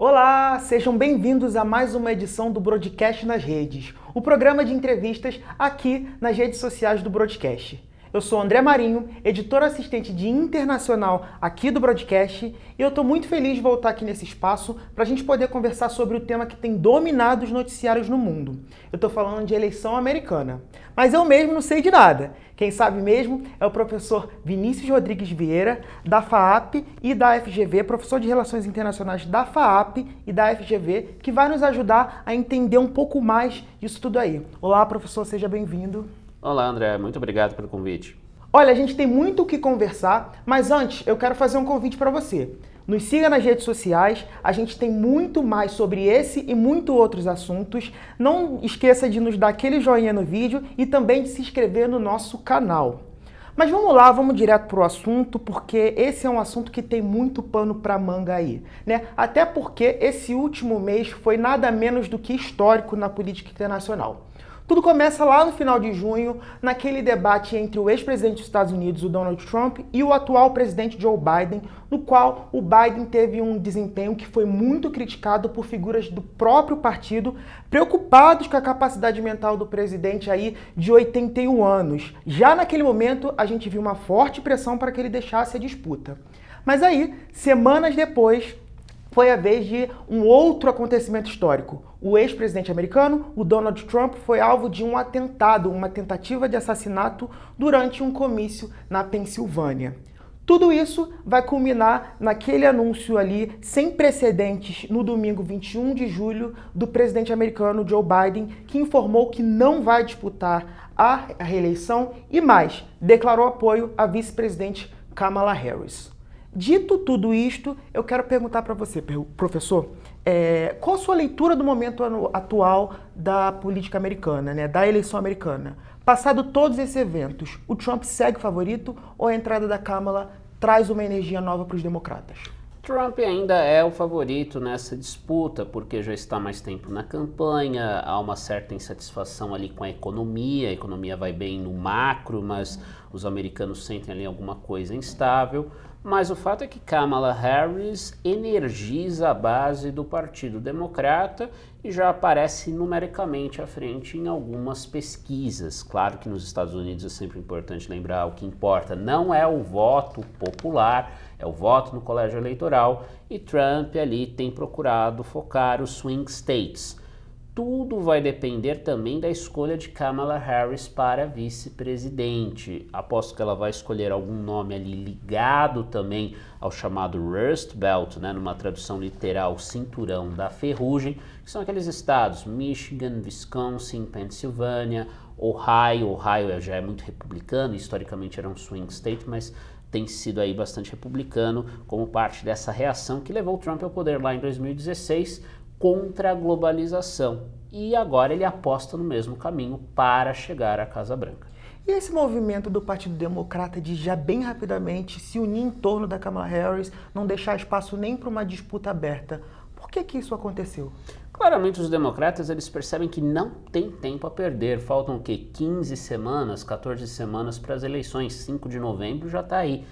Olá, sejam bem-vindos a mais uma edição do Broadcast nas Redes, o programa de entrevistas aqui nas redes sociais do Broadcast. Eu sou André Marinho, editor assistente de internacional aqui do Broadcast, e eu estou muito feliz de voltar aqui nesse espaço para a gente poder conversar sobre o tema que tem dominado os noticiários no mundo. Eu estou falando de eleição americana. Mas eu mesmo não sei de nada. Quem sabe mesmo é o professor Vinícius Rodrigues Vieira, da FAAP e da FGV, professor de Relações Internacionais da FAAP e da FGV, que vai nos ajudar a entender um pouco mais disso tudo aí. Olá, professor, seja bem-vindo. Olá, André. Muito obrigado pelo convite. Olha, a gente tem muito o que conversar, mas antes eu quero fazer um convite para você. Nos siga nas redes sociais, a gente tem muito mais sobre esse e muito outros assuntos. Não esqueça de nos dar aquele joinha no vídeo e também de se inscrever no nosso canal. Mas vamos lá, vamos direto para o assunto, porque esse é um assunto que tem muito pano para manga aí, né? Até porque esse último mês foi nada menos do que histórico na política internacional. Tudo começa lá no final de junho, naquele debate entre o ex-presidente dos Estados Unidos, o Donald Trump, e o atual presidente Joe Biden, no qual o Biden teve um desempenho que foi muito criticado por figuras do próprio partido, preocupados com a capacidade mental do presidente aí de 81 anos. Já naquele momento, a gente viu uma forte pressão para que ele deixasse a disputa. Mas aí, semanas depois, foi a vez de um outro acontecimento histórico. O ex-presidente americano, o Donald Trump, foi alvo de um atentado, uma tentativa de assassinato durante um comício na Pensilvânia. Tudo isso vai culminar naquele anúncio ali, sem precedentes, no domingo 21 de julho, do presidente americano Joe Biden, que informou que não vai disputar a reeleição e mais, declarou apoio à vice-presidente Kamala Harris. Dito tudo isto, eu quero perguntar para você, professor, qual a sua leitura do momento atual da política americana, né, da eleição americana? Passado todos esses eventos, o Trump segue favorito ou a entrada da Kamala traz uma energia nova para os democratas? Trump ainda é o favorito nessa disputa, porque já está mais tempo na campanha, há uma certa insatisfação ali com a economia vai bem no macro, mas os americanos sentem ali alguma coisa instável. Mas o fato é que Kamala Harris energiza a base do Partido Democrata e já aparece numericamente à frente em algumas pesquisas. Claro que nos Estados Unidos é sempre importante lembrar o que importa não é o voto popular, é o voto no colégio eleitoral, e Trump ali tem procurado focar os swing states. Tudo vai depender também da escolha de Kamala Harris para vice-presidente. Aposto que ela vai escolher algum nome ali ligado também ao chamado Rust Belt, né, numa tradução literal, cinturão da ferrugem, que são aqueles estados Michigan, Wisconsin, Pensilvânia, Ohio. Ohio já é muito republicano, historicamente era um swing state, mas tem sido aí bastante republicano como parte dessa reação que levou Trump ao poder lá em 2016, contra a globalização, e agora ele aposta no mesmo caminho para chegar à Casa Branca. E esse movimento do Partido Democrata de já bem rapidamente se unir em torno da Kamala Harris, não deixar espaço nem para uma disputa aberta, por que isso aconteceu? Claramente os democratas eles percebem que não tem tempo a perder, faltam 15 semanas, 14 semanas para as eleições, 5 de novembro já está aí.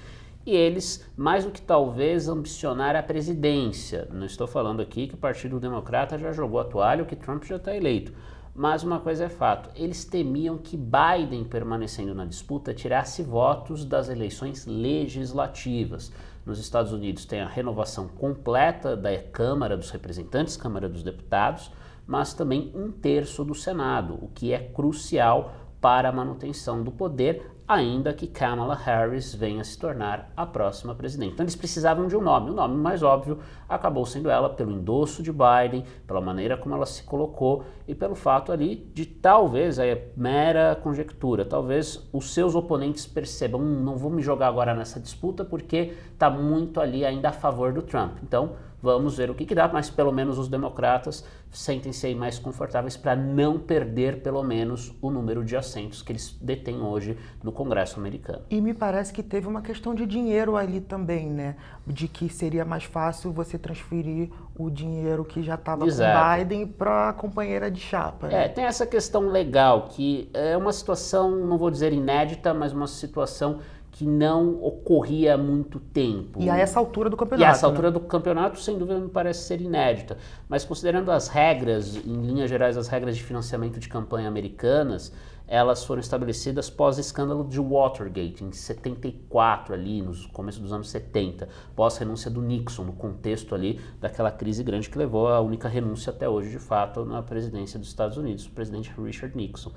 E eles, mais do que talvez, ambicionar a presidência. Não estou falando aqui que o Partido Democrata já jogou a toalha ou que Trump já está eleito. Mas uma coisa é fato, eles temiam que Biden, permanecendo na disputa, tirasse votos das eleições legislativas. Nos Estados Unidos tem a renovação completa da Câmara dos Representantes, Câmara dos Deputados, mas também 1/3 do Senado, o que é crucial para a manutenção do poder, ainda que Kamala Harris venha se tornar a próxima presidente. Então eles precisavam de um nome. O nome mais óbvio acabou sendo ela, pelo endosso de Biden, pela maneira como ela se colocou e pelo fato ali de talvez, aí é mera conjectura, talvez os seus oponentes percebam, não vou me jogar agora nessa disputa porque está muito ali ainda a favor do Trump. Então vamos ver o que dá, mas pelo menos os democratas sentem-se aí mais confortáveis para não perder pelo menos o número de assentos que eles detêm hoje no Congresso americano. E me parece que teve uma questão de dinheiro ali também, né? De que seria mais fácil você transferir o dinheiro que já estava com Biden para a companheira de chapa. Né? Tem essa questão legal, que é uma situação, não vou dizer inédita, mas uma situação que não ocorria há muito tempo. E a essa altura do campeonato. E a essa altura do campeonato, sem dúvida, me parece ser inédita. Mas considerando as regras, em linhas gerais, as regras de financiamento de campanha americanas, elas foram estabelecidas pós-escândalo de Watergate, em 74, ali, no começo dos anos 70, pós-renúncia do Nixon, no contexto ali daquela crise grande que levou à única renúncia até hoje, de fato, na presidência dos Estados Unidos, o presidente Richard Nixon.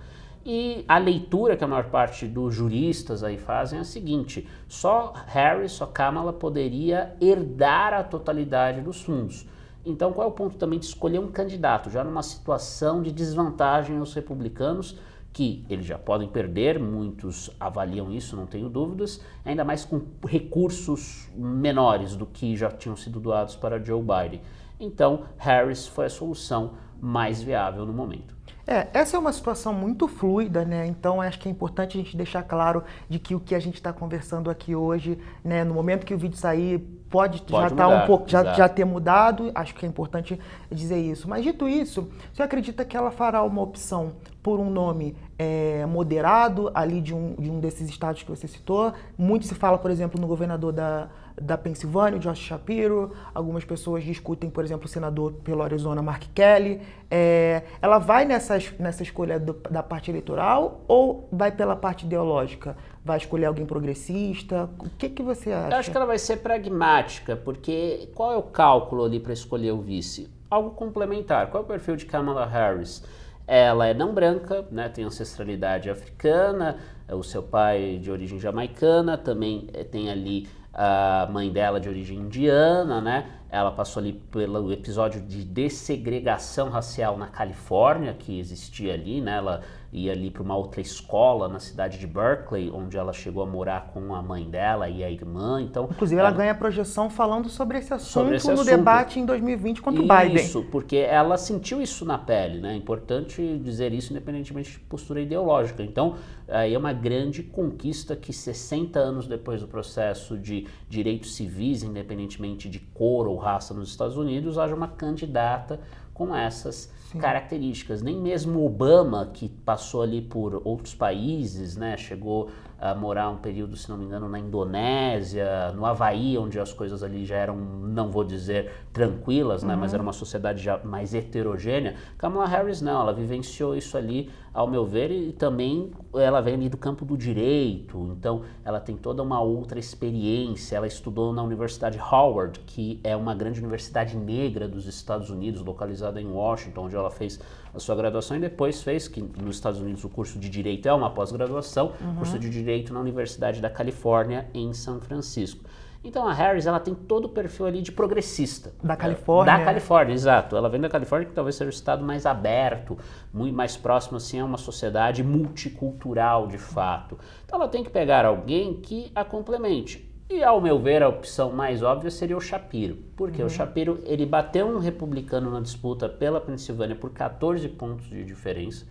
E a leitura que a maior parte dos juristas aí fazem é a seguinte: só Harris, só Kamala poderia herdar a totalidade dos fundos. Então, qual é o ponto também de escolher um candidato, já numa situação de desvantagem aos republicanos, que eles já podem perder, muitos avaliam isso, não tenho dúvidas, ainda mais com recursos menores do que já tinham sido doados para Joe Biden. Então, Harris foi a solução mais viável no momento. Essa é uma situação muito fluida, né? Então acho que é importante a gente deixar claro de que o que a gente está conversando aqui hoje, né, no momento que o vídeo sair, pode já estar um pouco, já ter mudado. Acho que é importante dizer isso. Mas dito isso, você acredita que ela fará uma opção por um nome moderado ali de um desses estados que você citou? Muito se fala, por exemplo, no governador da Pensilvânia, Josh Shapiro. Algumas pessoas discutem, por exemplo, o senador pelo Arizona, Mark Kelly. Ela vai nessa escolha da parte eleitoral ou vai pela parte ideológica? Vai escolher alguém progressista? O que você acha? Eu acho que ela vai ser pragmática, porque qual é o cálculo ali para escolher o vice? Algo complementar. Qual é o perfil de Kamala Harris? Ela é não branca, né, tem ancestralidade africana, o seu pai de origem jamaicana, também tem ali a mãe dela de origem indiana, né? Ela passou ali pelo episódio de dessegregação racial na Califórnia, que existia ali, né? Ela ia ali para uma outra escola na cidade de Berkeley, onde ela chegou a morar com a mãe dela e a irmã. Então, inclusive, ela ganha projeção falando sobre esse assunto no debate em 2020 contra o Biden. Isso, porque ela sentiu isso na pele, né? É importante dizer isso independentemente de postura ideológica. Então, aí é uma grande conquista que 60 anos depois do processo de direitos civis, independentemente de cor ou raça nos Estados Unidos, haja uma candidata com essas características. Nem mesmo Obama, que passou ali por outros países, né, chegou a morar um período, se não me engano, na Indonésia, no Havaí, onde as coisas ali já eram, não vou dizer tranquilas, né, mas era uma sociedade já mais heterogênea. Kamala Harris não, ela vivenciou isso ali, ao meu ver, e também ela vem ali do campo do direito, então ela tem toda uma outra experiência. Ela estudou na Universidade Howard, que é uma grande universidade negra dos Estados Unidos, localizada em Washington, onde ela fez a sua graduação e depois fez, que nos Estados Unidos o curso de Direito é uma pós-graduação, curso de Direito na Universidade da Califórnia, em São Francisco. Então a Harris, ela tem todo o perfil ali de progressista. Da Califórnia. Da Califórnia, exato. Ela vem da Califórnia, que talvez seja o estado mais aberto, muito mais próximo assim a uma sociedade multicultural de fato. Então ela tem que pegar alguém que a complemente. E, ao meu ver, a opção mais óbvia seria o Shapiro. Porque o Shapiro, ele bateu um republicano na disputa pela Pensilvânia por 14 pontos de diferença.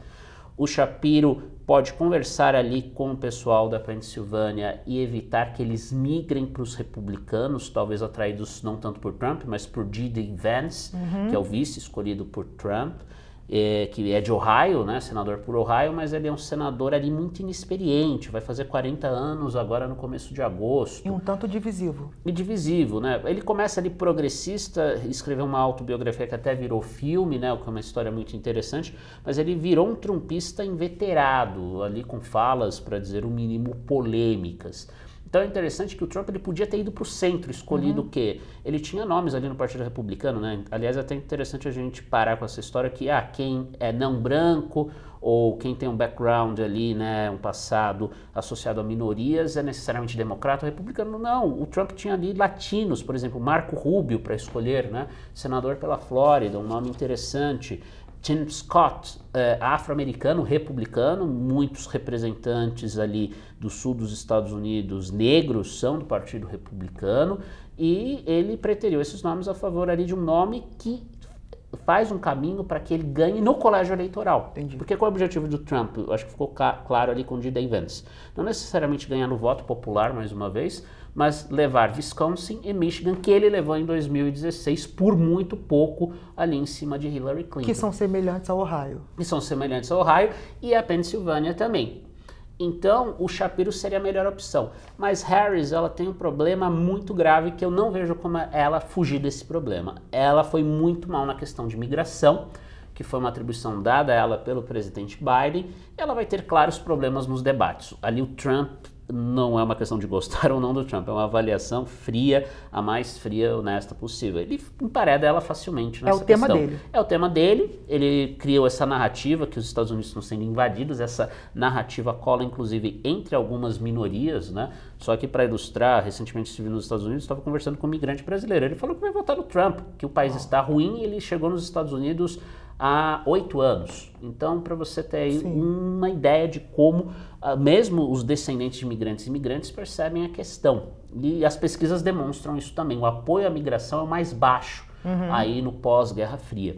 O Shapiro pode conversar ali com o pessoal da Pensilvânia e evitar que eles migrem para os republicanos, talvez atraídos não tanto por Trump, mas por J.D. Vance, que é o vice escolhido por Trump. Que é de Ohio, né, senador por Ohio, mas ele é um senador ali muito inexperiente, vai fazer 40 anos agora no começo de agosto. E um tanto divisivo. E divisivo, né? Ele começa ali progressista, escreveu uma autobiografia que até virou filme, né, o que é uma história muito interessante, mas ele virou um trumpista inveterado, ali com falas, para dizer o mínimo, polêmicas. Então é interessante que o Trump ele podia ter ido para o centro, escolhido o quê? Ele tinha nomes ali no Partido Republicano, né? Aliás, é até interessante a gente parar com essa história que quem é não branco ou quem tem um background ali, né, um passado associado a minorias é necessariamente democrata ou republicano. Não, o Trump tinha ali latinos, por exemplo, Marco Rubio para escolher, né? Senador pela Flórida, um nome interessante. Tim Scott, afro-americano, republicano, muitos representantes ali do sul dos Estados Unidos negros são do Partido Republicano, e ele preteriu esses nomes a favor ali de um nome que faz um caminho para que ele ganhe no colégio eleitoral. Entendi. Porque qual é o objetivo do Trump? Eu acho que ficou claro ali com o J.D. Vance. Não necessariamente ganhar no voto popular, mais uma vez, mas levar Wisconsin e Michigan, que ele levou em 2016 por muito pouco ali em cima de Hillary Clinton. Que são semelhantes ao Ohio. Que são semelhantes ao Ohio e a Pensilvânia também. Então, o Shapiro seria a melhor opção. Mas Harris, ela tem um problema muito grave que eu não vejo como ela fugir desse problema. Ela foi muito mal na questão de migração, que foi uma atribuição dada a ela pelo presidente Biden. Ela vai ter claros problemas nos debates. Ali o Trump não é uma questão de gostar ou não do Trump, é uma avaliação fria, a mais fria e honesta possível. Ele empareda ela facilmente nessa questão. É o tema dele. É o tema dele, ele criou essa narrativa que os Estados Unidos estão sendo invadidos, essa narrativa cola inclusive entre algumas minorias, né? Só que para ilustrar, recentemente estive nos Estados Unidos, estava conversando com um migrante brasileiro, ele falou que vai votar no Trump, que o país está ruim e ele chegou nos Estados Unidos há 8 anos. Então, para você ter aí uma ideia de como mesmo os descendentes de imigrantes e imigrantes percebem a questão. E as pesquisas demonstram isso também. O apoio à migração é o mais baixo aí no pós-Guerra Fria.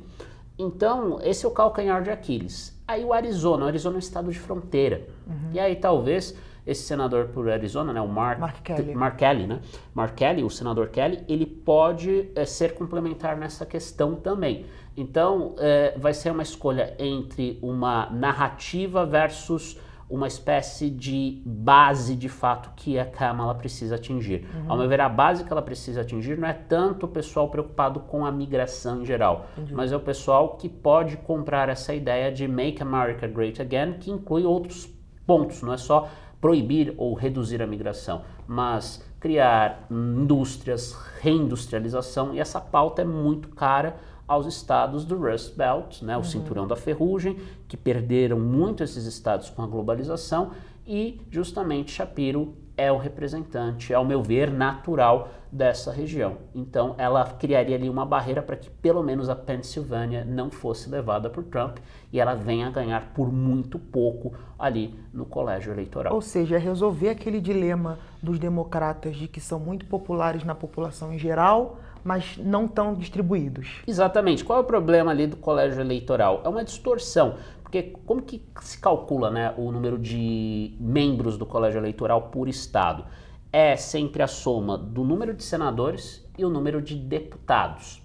Então, esse é o calcanhar de Aquiles. Aí o Arizona é um estado de fronteira. E aí talvez esse senador por Arizona, né, o Mark Kelly, né? Mark Kelly, o senador Kelly, ele pode ser complementar nessa questão também. Então, vai ser uma escolha entre uma narrativa versus uma espécie de base de fato que a Kamala precisa atingir. Ao meu ver, a base que ela precisa atingir não é tanto o pessoal preocupado com a migração em geral, mas é o pessoal que pode comprar essa ideia de Make America Great Again, que inclui outros pontos, não é só proibir ou reduzir a migração, mas criar indústrias, reindustrialização, e essa pauta é muito cara aos estados do Rust Belt, né, o cinturão da ferrugem, que perderam muito esses estados com a globalização, e justamente Shapiro é o representante, ao meu ver, natural dessa região. Então ela criaria ali uma barreira para que pelo menos a Pensilvânia não fosse levada por Trump e ela venha a ganhar por muito pouco ali no colégio eleitoral. Ou seja, resolver aquele dilema dos democratas de que são muito populares na população em geral, mas não tão distribuídos. Exatamente. Qual é o problema ali do colégio eleitoral? É uma distorção. Porque como que se calcula, né, o número de membros do colégio eleitoral por estado? É sempre a soma do número de senadores e o número de deputados.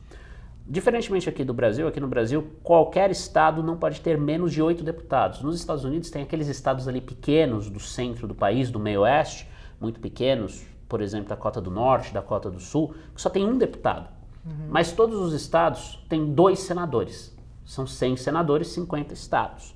Diferentemente aqui no Brasil, qualquer estado não pode ter menos de 8 deputados. Nos Estados Unidos tem aqueles estados ali pequenos do centro do país, do meio oeste, muito pequenos, por exemplo, Dakota do Norte, Dakota do Sul, que só tem um deputado. Mas todos os estados têm 2 senadores. São 100 senadores, 50 estados.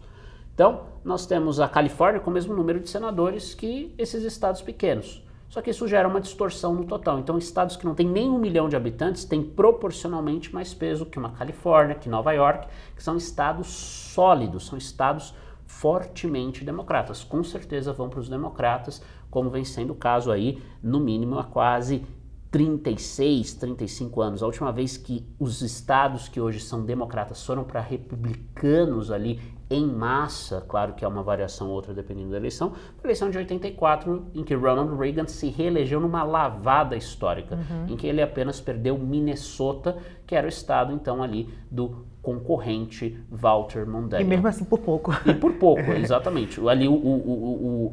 Então, nós temos a Califórnia com o mesmo número de senadores que esses estados pequenos. Só que isso gera uma distorção no total. Então, estados que não têm nem 1 milhão de habitantes têm proporcionalmente mais peso que uma Califórnia, que Nova York, que são estados sólidos, são estados fortemente democratas. Com certeza vão para os democratas, como vem sendo o caso aí, no mínimo, há quase 36, 35 anos. A última vez que os estados que hoje são democratas foram para republicanos ali em massa, claro que é uma variação ou outra dependendo da eleição, a eleição de 84, em que Ronald Reagan se reelegeu numa lavada histórica, em que ele apenas perdeu Minnesota, que era o estado então ali do concorrente Walter Mondale. E mesmo assim por pouco. E por pouco, exatamente. Ali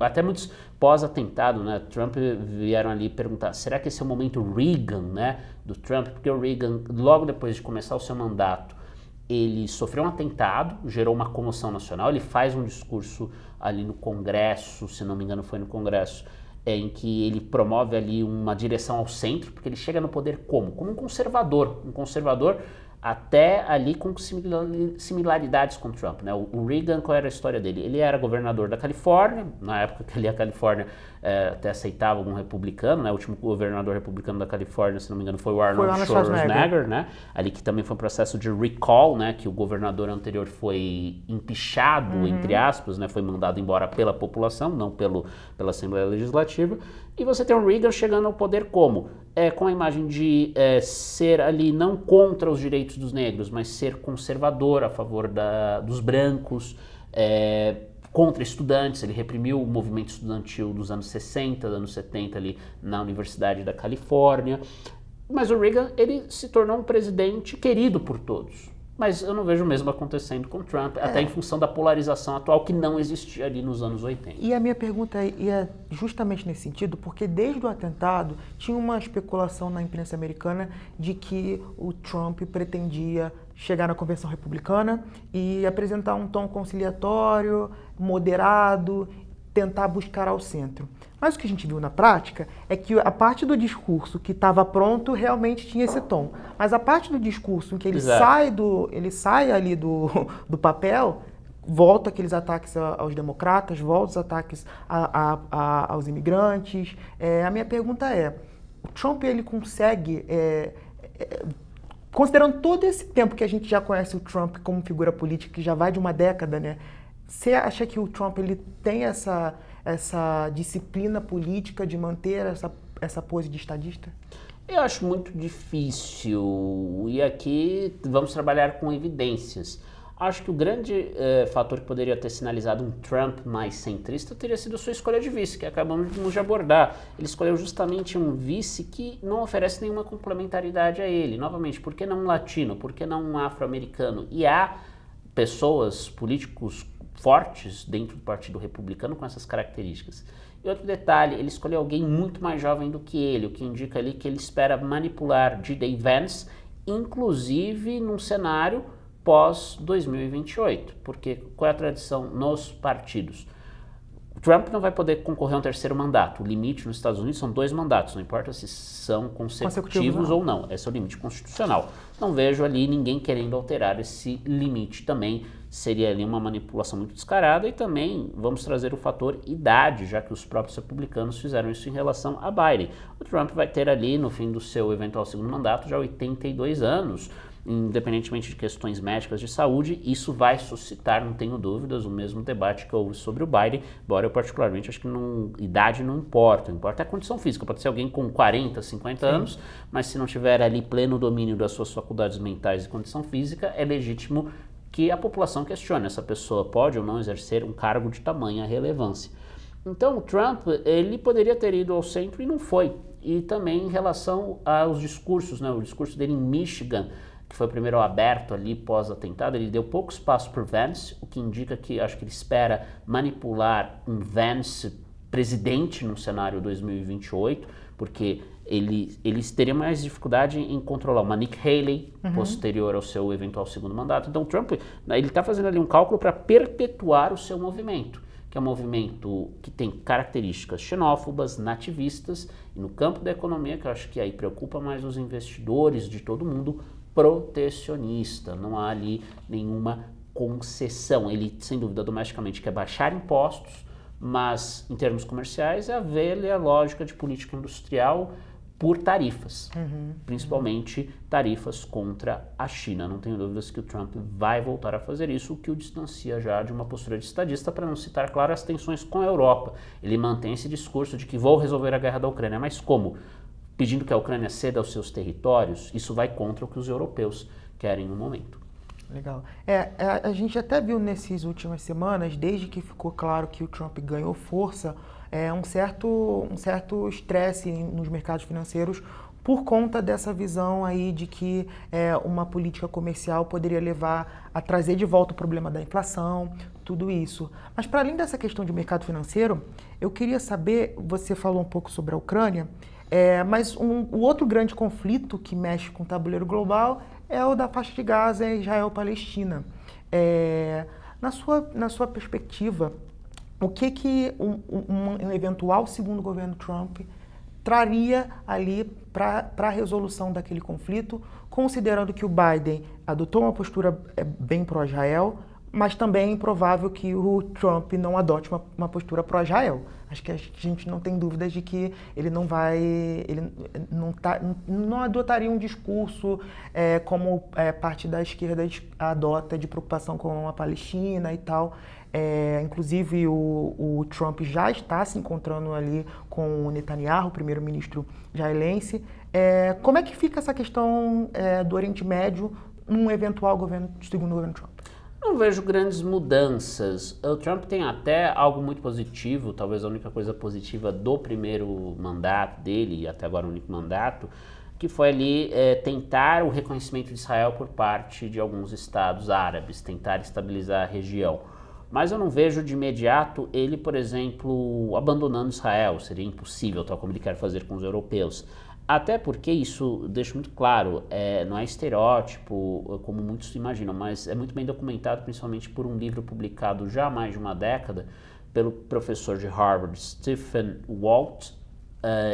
até muitos pós-atentado, né, Trump vieram ali perguntar, será que esse é o momento Reagan, né, do Trump? Porque o Reagan, logo depois de começar o seu mandato, ele sofreu um atentado, gerou uma comoção nacional, ele faz um discurso ali no Congresso, se não me engano foi no Congresso, em que ele promove ali uma direção ao centro, porque ele chega no poder como? Como um conservador até ali com similaridades com Trump, né? O Reagan, qual era a história dele? Ele era governador da Califórnia, na época que ali a Califórnia até aceitava algum republicano, né? O último governador republicano da Califórnia, se não me engano, foi o Arnold Schwarzenegger, né? Ali que também foi um processo de recall, né? Que o governador anterior foi empichado, entre aspas, né? Foi mandado embora pela população, não pela Assembleia Legislativa. E você tem o Reagan chegando ao poder como? Com a imagem de ser ali não contra os direitos dos negros, mas ser conservador a favor dos brancos, contra estudantes. Ele reprimiu o movimento estudantil dos anos 60, anos 70 ali na Universidade da Califórnia. Mas o Reagan, ele se tornou um presidente querido por todos. Mas eu não vejo o mesmo acontecendo com Trump, até em função da polarização atual que não existia ali nos anos 80. E a minha pergunta é justamente nesse sentido, porque desde o atentado tinha uma especulação na imprensa americana de que o Trump pretendia chegar na convenção republicana e apresentar um tom conciliatório, moderado, tentar buscar ao centro. Mas o que a gente viu na prática é que a parte do discurso que estava pronto realmente tinha esse tom. Mas a parte do discurso em que ele sai ali do papel, volta aqueles ataques aos democratas, volta os ataques aos imigrantes. A minha pergunta é, o Trump ele consegue, considerando todo esse tempo que a gente já conhece o Trump como figura política, que já vai de uma década, né? Você acha que o Trump ele tem essa disciplina política de manter essa pose de estadista? Eu acho muito difícil, e aqui vamos trabalhar com evidências. Acho que o grande fator que poderia ter sinalizado um Trump mais centrista teria sido a sua escolha de vice, que acabamos de abordar. Ele escolheu justamente um vice que não oferece nenhuma complementaridade a ele. Novamente, por que não um latino? Por que não um afro-americano? E há pessoas, políticos fortes dentro do Partido Republicano com essas características. E outro detalhe, ele escolheu alguém muito mais jovem do que ele, o que indica ali que ele espera manipular J.D. Vance, inclusive num cenário pós-2028, porque qual é a tradição nos partidos? Trump não vai poder concorrer a um terceiro mandato. O limite nos Estados Unidos são 2 mandatos, não importa se são consecutivos ou não. Esse é o limite constitucional. Não vejo ali ninguém querendo alterar esse limite também. Seria ali uma manipulação muito descarada e também vamos trazer o fator idade, já que os próprios republicanos fizeram isso em relação a Biden. O Trump vai ter ali, no fim do seu eventual segundo mandato, já 82 anos. Independentemente de questões médicas de saúde, isso vai suscitar, não tenho dúvidas, o mesmo debate que houve sobre o Biden, embora eu particularmente acho que idade não importa, importa a condição física, pode ser alguém com 40, 50 anos, mas se não tiver ali pleno domínio das suas faculdades mentais e condição física, é legítimo que a população questione, essa pessoa pode ou não exercer um cargo de tamanha relevância. Então o Trump, ele poderia ter ido ao centro e não foi, e também em relação aos discursos, né? O discurso dele em Michigan, que foi o primeiro aberto ali pós-atentado, ele deu pouco espaço para o Vance, o que indica que acho que ele espera manipular um Vance presidente no cenário 2028, porque eles teriam mais dificuldade em controlar uma Nikki Haley posterior ao seu eventual segundo mandato. Então o Trump ele está fazendo ali um cálculo para perpetuar o seu movimento, que é um movimento que tem características xenófobas, nativistas, e no campo da economia, que eu acho que aí preocupa mais os investidores de todo mundo, protecionista, não há ali nenhuma concessão. Ele, sem dúvida, domesticamente quer baixar impostos, mas em termos comerciais é a velha lógica de política industrial por tarifas, principalmente tarifas contra a China. Não tenho dúvidas que o Trump vai voltar a fazer isso, o que o distancia já de uma postura de estadista, para não citar, claro, as tensões com a Europa. Ele mantém esse discurso de que vou resolver a guerra da Ucrânia, mas como? Pedindo que a Ucrânia ceda aos seus territórios, isso vai contra o que os europeus querem no momento. Legal. A gente até viu nessas últimas semanas, desde que ficou claro que o Trump ganhou força, um certo estresse nos mercados financeiros por conta dessa visão aí de que uma política comercial poderia levar a trazer de volta o problema da inflação, tudo isso. Mas para além dessa questão de mercado financeiro, eu queria saber, você falou um pouco sobre a Ucrânia, mas o outro grande conflito que mexe com o tabuleiro global é o da faixa de Gaza, Israel-Palestina. Na sua perspectiva, o que um eventual segundo governo Trump traria ali para a resolução daquele conflito, considerando que o Biden adotou uma postura bem pró-Israel, mas também é improvável que o Trump não adote uma postura pró-Israel. Acho que a gente não tem dúvidas de que ele não adotaria um discurso como parte da esquerda adota, de preocupação com a Palestina e tal. Inclusive o Trump já está se encontrando ali com o Netanyahu, o primeiro-ministro israelense. Como é que fica essa questão do Oriente Médio num eventual segundo governo Trump? Não vejo grandes mudanças. O Trump tem até algo muito positivo, talvez a única coisa positiva do primeiro mandato dele, e até agora o único mandato, que foi ali tentar o reconhecimento de Israel por parte de alguns estados árabes, tentar estabilizar a região. Mas eu não vejo de imediato ele, por exemplo, abandonando Israel, seria impossível, tal como ele quer fazer com os europeus. Até porque isso deixa muito claro, não é estereótipo, como muitos imaginam, mas é muito bem documentado, principalmente por um livro publicado já há mais de uma década, pelo professor de Harvard, Stephen Walt,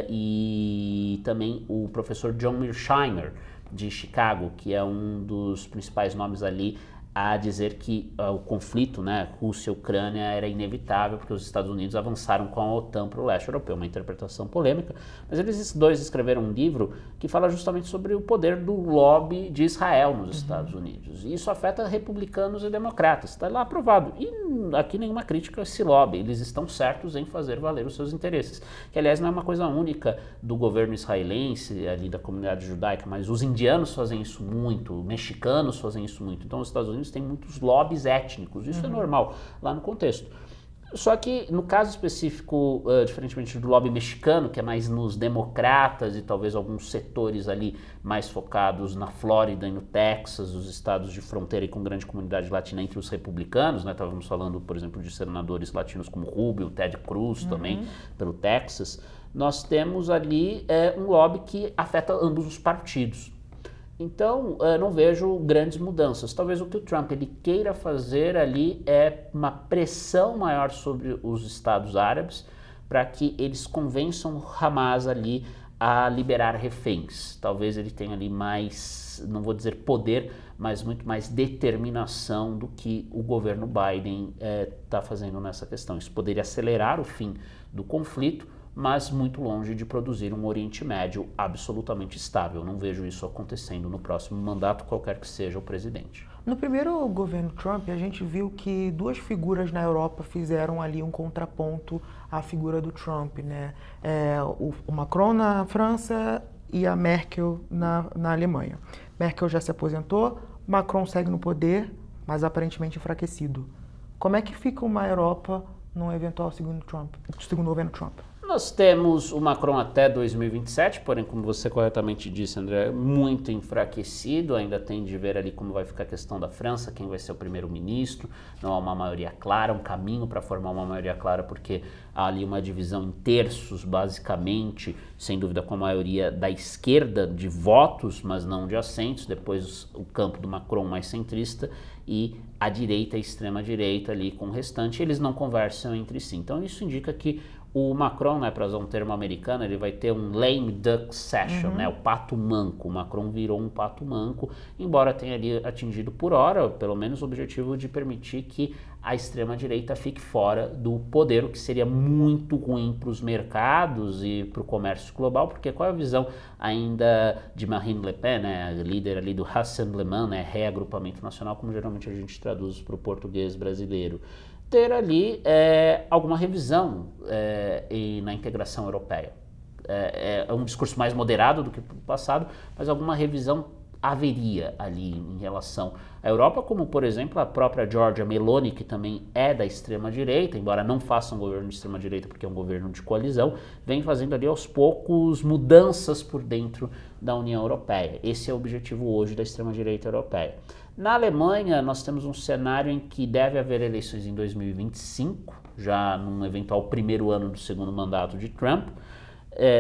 e também o professor John Mearsheimer, de Chicago, que é um dos principais nomes ali a dizer que o conflito, né, Rússia-Ucrânia, era inevitável porque os Estados Unidos avançaram com a OTAN para o leste europeu, uma interpretação polêmica, mas eles dois escreveram um livro que fala justamente sobre o poder do lobby de Israel nos Estados Unidos, e isso afeta republicanos e democratas, está lá aprovado, e aqui nenhuma crítica a esse lobby, eles estão certos em fazer valer os seus interesses, que aliás não é uma coisa única do governo israelense, ali da comunidade judaica, mas os indianos fazem isso muito, mexicanos fazem isso muito, então os Estados Unidos tem muitos lobbies étnicos, isso é normal lá no contexto. Só que no caso específico, diferentemente do lobby mexicano, que é mais nos democratas e talvez alguns setores ali mais focados na Flórida e no Texas, os estados de fronteira e com grande comunidade latina entre os republicanos, né? Estávamos falando, por exemplo, de senadores latinos como Rubio, Ted Cruz também, pelo Texas. Nós temos ali um lobby que afeta ambos os partidos. Então, não vejo grandes mudanças. Talvez o que o Trump ele queira fazer ali é uma pressão maior sobre os Estados Árabes para que eles convençam o Hamas ali a liberar reféns. Talvez ele tenha ali mais, não vou dizer poder, mas muito mais determinação do que o governo Biden está fazendo nessa questão. Isso poderia acelerar o fim do conflito, mas muito longe de produzir um Oriente Médio absolutamente estável. Não vejo isso acontecendo no próximo mandato, qualquer que seja o presidente. No primeiro governo Trump, a gente viu que duas figuras na Europa fizeram ali um contraponto à figura do Trump, né? O Macron na França e a Merkel na Alemanha. Merkel já se aposentou, Macron segue no poder, mas aparentemente enfraquecido. Como é que fica uma Europa num eventual segundo governo Trump? Nós temos o Macron até 2027, porém, como você corretamente disse, André, muito enfraquecido. Ainda tem de ver ali como vai ficar a questão da França, quem vai ser o primeiro-ministro. Não há uma maioria clara, um caminho para formar uma maioria clara, porque há ali uma divisão em terços, basicamente, sem dúvida com a maioria da esquerda de votos, mas não de assentos. Depois o campo do Macron mais centrista e a direita, a extrema-direita ali com o restante. Eles não conversam entre si. Então isso indica que o Macron, né, para usar um termo americano, ele vai ter um lame duck session, né, o pato manco. O Macron virou um pato manco, embora tenha ali atingido por hora, pelo menos o objetivo de permitir que a extrema-direita fique fora do poder, o que seria muito ruim para os mercados e para o comércio global, porque qual é a visão ainda de Marine Le Pen, né, líder ali do Rassemblement, né, reagrupamento nacional, como geralmente a gente traduz para o português brasileiro? Ter ali alguma revisão na integração europeia. É um discurso mais moderado do que no passado, mas alguma revisão haveria ali em relação à Europa, como por exemplo a própria Giorgia Meloni, que também é da extrema-direita, embora não faça um governo de extrema-direita porque é um governo de coalizão, vem fazendo ali aos poucos mudanças por dentro da União Europeia. Esse é o objetivo hoje da extrema-direita europeia. Na Alemanha, nós temos um cenário em que deve haver eleições em 2025, já num eventual primeiro ano do segundo mandato de Trump.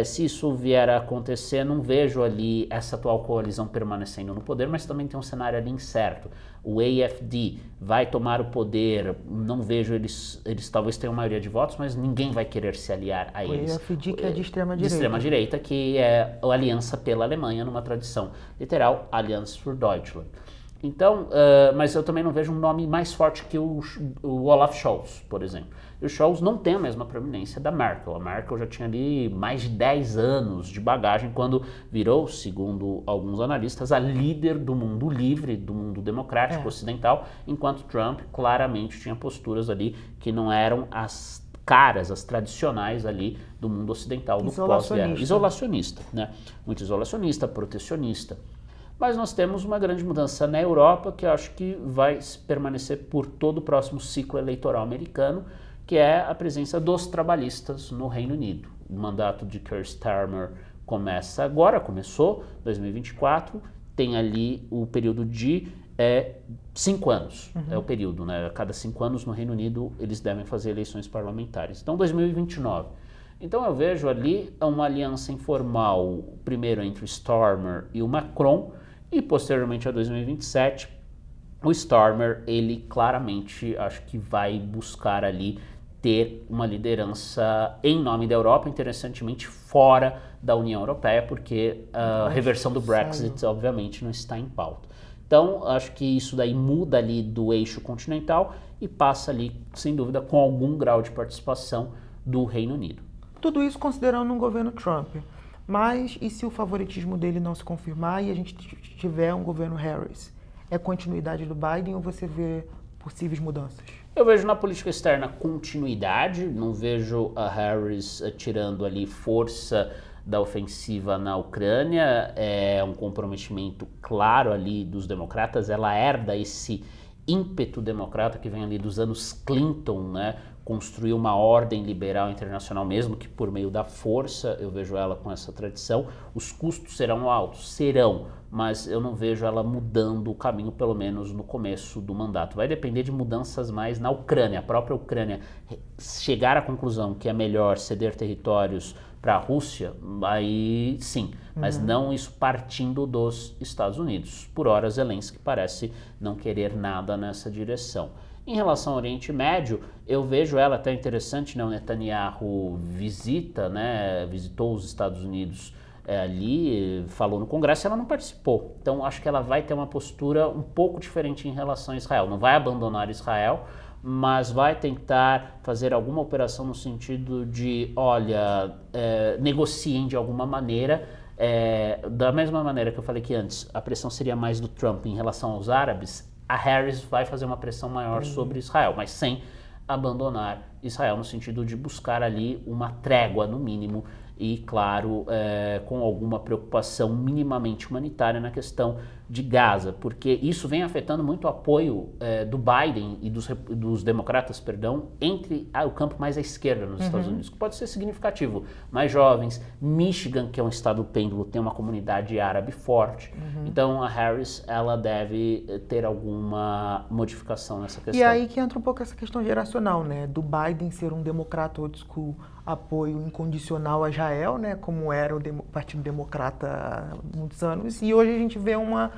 Se isso vier a acontecer, não vejo ali essa atual coalizão permanecendo no poder, mas também tem um cenário ali incerto. O AfD vai tomar o poder, não vejo eles talvez tenham maioria de votos, mas ninguém vai querer se aliar a eles. O AfD que é de extrema-direita. De extrema-direita, que é a Aliança pela Alemanha, numa tradição literal, Allianz für Deutschland. Então, mas eu também não vejo um nome mais forte que o Olaf Scholz, por exemplo. E o Scholz não tem a mesma proeminência da Merkel. A Merkel já tinha ali mais de 10 anos de bagagem quando virou, segundo alguns analistas, a líder do mundo livre, do mundo democrático ocidental, enquanto Trump claramente tinha posturas ali que não eram as caras, as tradicionais ali do mundo ocidental, do pós-guerra. Isolacionista, né? Muito isolacionista, protecionista. Mas nós temos uma grande mudança na Europa que eu acho que vai permanecer por todo o próximo ciclo eleitoral americano, que é a presença dos trabalhistas no Reino Unido. O mandato de Keir Starmer começa agora, começou, 2024, tem ali o período de 5 anos, é o período, né? A cada 5 anos no Reino Unido eles devem fazer eleições parlamentares. Então 2029. Então eu vejo ali uma aliança informal, primeiro entre o Starmer e o Macron, e posteriormente a 2027, o Starmer, ele claramente acho que vai buscar ali ter uma liderança em nome da Europa, interessantemente fora da União Europeia, porque a reversão do Brexit, obviamente, não está em pauta. Então, acho que isso daí muda ali do eixo continental e passa ali, sem dúvida, com algum grau de participação do Reino Unido. Tudo isso considerando um governo Trump. Mas e se o favoritismo dele não se confirmar e a gente tiver um governo Harris? É continuidade do Biden ou você vê possíveis mudanças? Eu vejo na política externa continuidade, não vejo a Harris tirando ali força da ofensiva na Ucrânia, é um comprometimento claro ali dos democratas, ela herda esse ímpeto democrata que vem ali dos anos Clinton, né? Construir uma ordem liberal internacional, mesmo que por meio da força, eu vejo ela com essa tradição. Os custos serão altos? Serão, mas eu não vejo ela mudando o caminho, pelo menos no começo do mandato. Vai depender de mudanças mais na Ucrânia. A própria Ucrânia chegar à conclusão que é melhor ceder territórios para a Rússia, aí sim, mas não isso partindo dos Estados Unidos. Por hora, Zelensky parece não querer nada nessa direção. Em relação ao Oriente Médio, eu vejo ela até interessante, né? O Netanyahu visitou os Estados Unidos ali, falou no Congresso, ela não participou. Então, acho que ela vai ter uma postura um pouco diferente em relação a Israel. Não vai abandonar Israel, mas vai tentar fazer alguma operação no sentido de, olha, negociem de alguma maneira. Da mesma maneira que eu falei que antes, a pressão seria mais do Trump em relação aos árabes, a Harris vai fazer uma pressão maior sobre Israel, mas sem abandonar Israel, no sentido de buscar ali uma trégua, no mínimo, e, claro, com alguma preocupação minimamente humanitária na questão de Gaza, porque isso vem afetando muito o apoio do Biden e dos democratas, entre o campo mais à esquerda nos Estados Unidos, que pode ser significativo. Mais jovens, Michigan, que é um estado pêndulo, tem uma comunidade árabe forte, então a Harris, ela deve ter alguma modificação nessa questão. E aí que entra um pouco essa questão geracional, né, do Biden ser um democrata old school, apoio incondicional a Israel, né, como era o Partido Democrata há muitos anos, e hoje a gente vê uma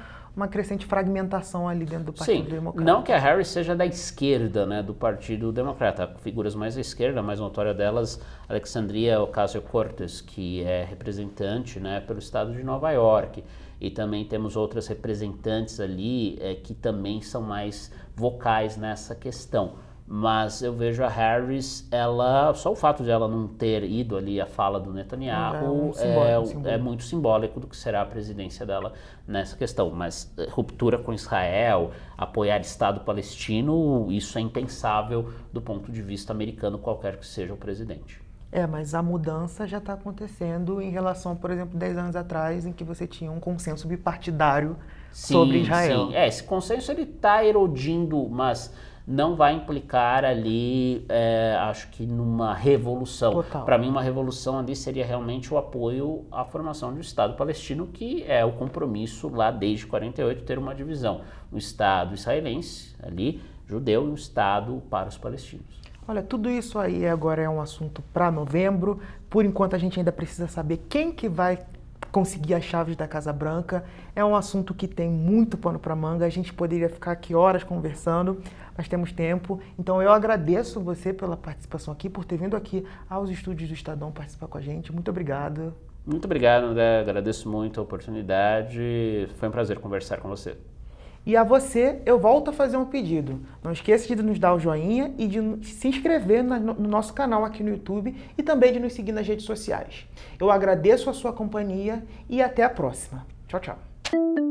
crescente fragmentação ali dentro do Partido Democrata. Não que a Harris seja da esquerda, né, do Partido Democrata. Figuras mais à esquerda, a mais notória delas, Alexandria Ocasio-Cortez, que é representante, né, pelo estado de Nova York. E também temos outras representantes ali que também são mais vocais nessa questão. Mas eu vejo a Harris, só o fato de ela não ter ido ali à fala do Netanyahu é muito simbólico do que será a presidência dela nessa questão. Mas ruptura com Israel, apoiar Estado palestino, isso é impensável do ponto de vista americano, qualquer que seja o presidente. Mas a mudança já está acontecendo em relação, por exemplo, 10 anos atrás, em que você tinha um consenso bipartidário sobre Israel. Sim, esse consenso está erodindo, mas não vai implicar ali, acho que numa revolução. Para mim, uma revolução ali seria realmente o apoio à formação de um Estado palestino, que é o compromisso lá desde 48, ter uma divisão. Um Estado israelense ali, judeu, e um Estado para os palestinos. Olha, tudo isso aí agora é um assunto para novembro. Por enquanto, a gente ainda precisa saber quem que vai conseguir as chaves da Casa Branca. É um assunto que tem muito pano para manga. A gente poderia ficar aqui horas conversando, mas temos tempo. Então eu agradeço você pela participação aqui, por ter vindo aqui aos estúdios do Estadão participar com a gente. Muito obrigado. Muito obrigado, André. Agradeço muito a oportunidade. Foi um prazer conversar com você. E a você, eu volto a fazer um pedido. Não esqueça de nos dar o joinha e de se inscrever no nosso canal aqui no YouTube e também de nos seguir nas redes sociais. Eu agradeço a sua companhia e até a próxima. Tchau, tchau.